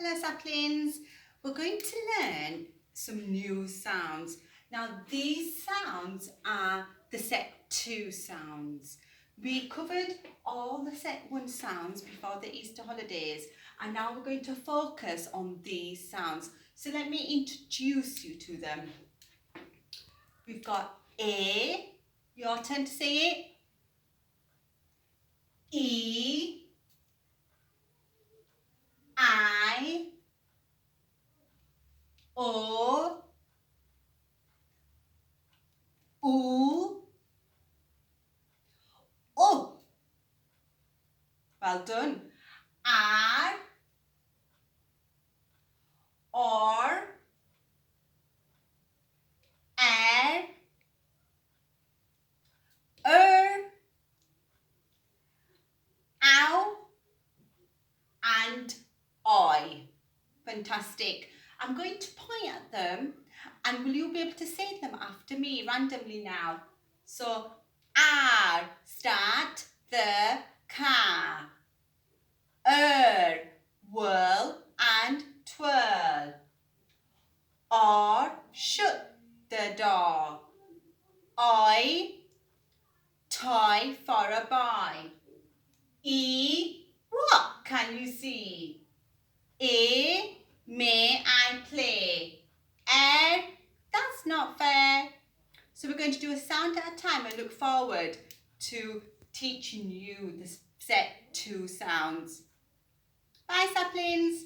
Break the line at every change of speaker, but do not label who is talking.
Hello saplings, we're going to learn some new sounds. Now these sounds are the set 2 sounds. We covered all the set 1 sounds before the Easter holidays and now we're going to focus on these sounds. So let me introduce you to them. We've got A, your turn to say it. E, I, O, U, O. Well done. R, or, ow, and I. Fantastic. I'm going to point at them and will you be able to say them after me randomly now? So, R, start the car. Whirl and twirl. R, shut the door. I, toy for a boy. E, what can you see? A, may I play? That's not fair. So we're going to do a sound at a time and look forward to teaching you the set 2 sounds. Bye saplings.